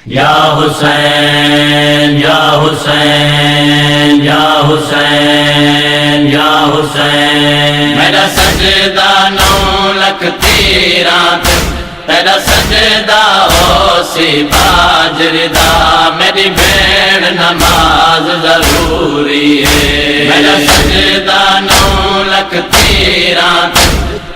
یا حسین یا حسین یا حسین یا حسین، میرا سجدہ 9 لکھ تیرہ تیرا سجدہ ہو سپاج ردا، میری بھیڑ نماز ضروری ہے، میرا سجدہ 9 لکھ تیرہ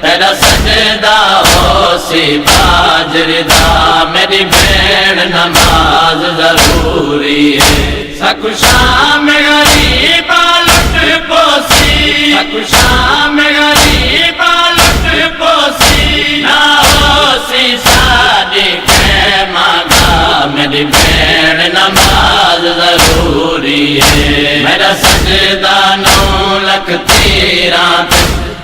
تیرا سجدہ ہو سپاج ردا، میری بھیڑ نماز ضروری ہے۔ سکو شام غریب لٹ پوسی، سکو شام غریب لٹ پوسی، نہ ہو سی شادی کے مانگا، میری بھیڑ نماز ضروری ہے، میرا سجدہ 9 لکھ تیرہ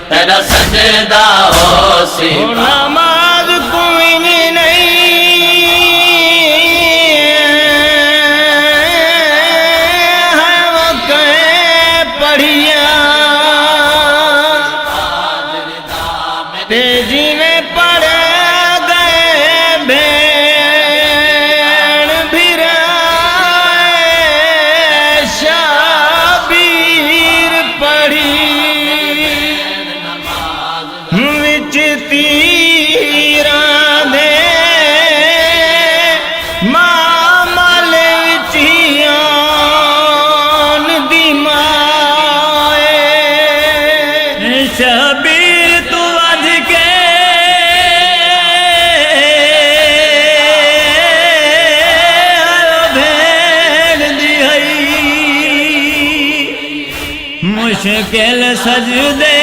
تیرا سجدہ ہو سپاج، نماز کوئی نہیں ہے وہ کہے پڑھیا، تیزی میں پڑ گئے بھیڑ بھر شبیر پڑھی، وچ تیراں دے معامل وچ آن دی مائے، شبیر تو اج کے بھیڑ دی ہئی، مشکل سجدے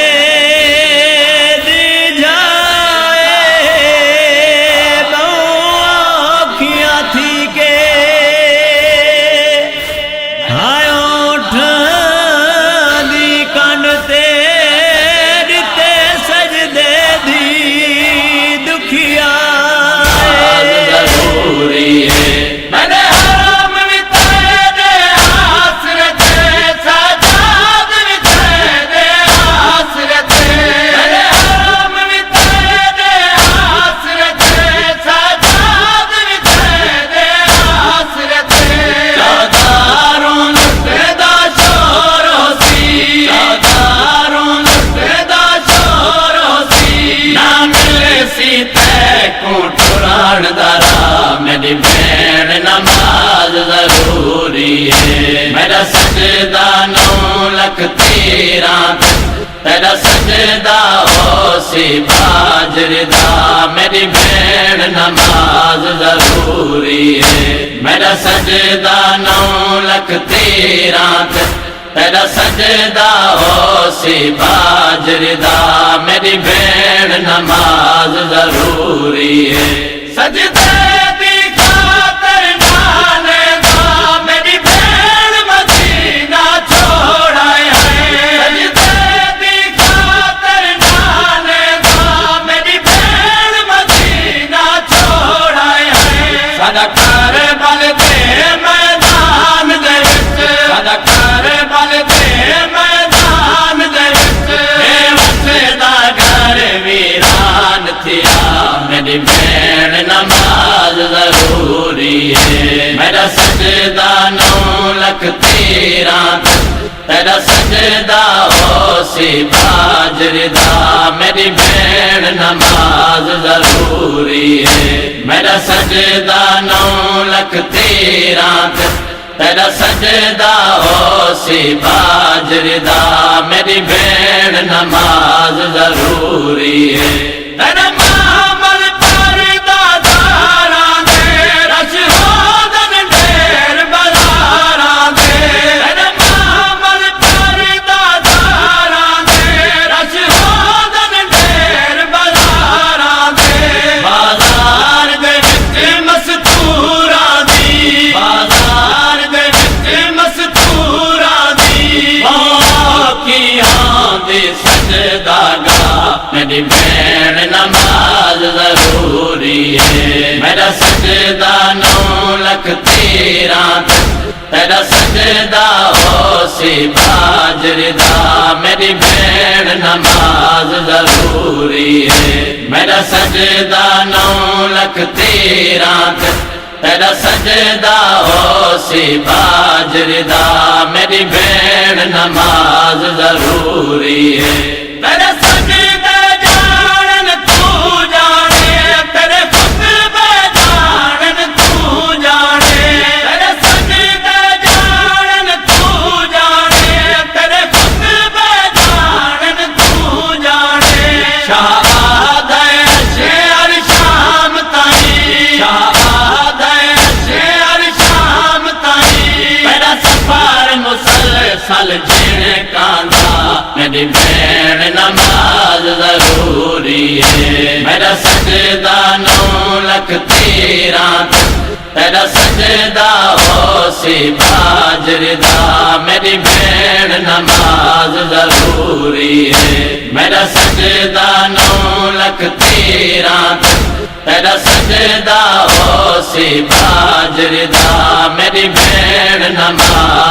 میری بھیڑ نماز ضروری ہے، میرا سجدہ 9 لکھ تیرہ تیرا سجدہ ہو سپاج ردا، میری بھیڑ نماز ضروری ہے، میرا سجدہ 9 لکھ تیرہ تیرا سجدہ ہو سپاج ردا، میری بھیڑ نماز ضروری ہے۔ سجدے دی خاطر نانے دا میری بھیڑ مدینہ چھوڑ آئے ہیں، سجدے دی خاطر نانے دا میری بھیڑ مدینہ چھوڑ آئے ہیں، سدا کربل دے میدان دے وچ، سدا کربل دے میدان دے وچ، اے وسدا گھر ویران تھیا، میری بھیڑ نماز ضروری ہے، میرا سجدہ 9 لکھ تیرہ تیرا سجدہ ہو سپاج ردا، میری بھیڑ نماز ضروری ہے، میرا سجدہ 9 لکھ تیرہ تیرا سجدہ ہو سپاج ردا، میری بھیڑ نماز ضروری ہے۔ تیرا معامل میری بھیڑ نماز ضروری ہے، میرا سجدہ 9 لکھ تیرہ تیرا سجدہ ہو سپاج ردا، میری بھیڑ نماز ضروری ہے، میرا سجدہ 9 لکھ تیرہ تیرا سجدہ ہو سی باجردہ میری بھیڑ نماز ضروری ہے تیرا سجدہ جانن تو جانے تیرے خطبہ جانن تو جانے تیرا سجدہ جانن تو جانے تیرے خطبہ جانن تو جانے شہادت شعر شام تائیں شہادت شعر شام تائیں میرا سفر مسلسل جینے کاندا میری بھیڑ نماز ضروری ہے میرا سجدہ 9 لکھ تیرہ تیرا سجدہ ہو سی باجردہ میری بھیڑ نماز ضروری ہے میرا سجدہ 9 لکھ تیرہ تیرا سجدہ ہو سی باجردہ میری بھیڑ نماز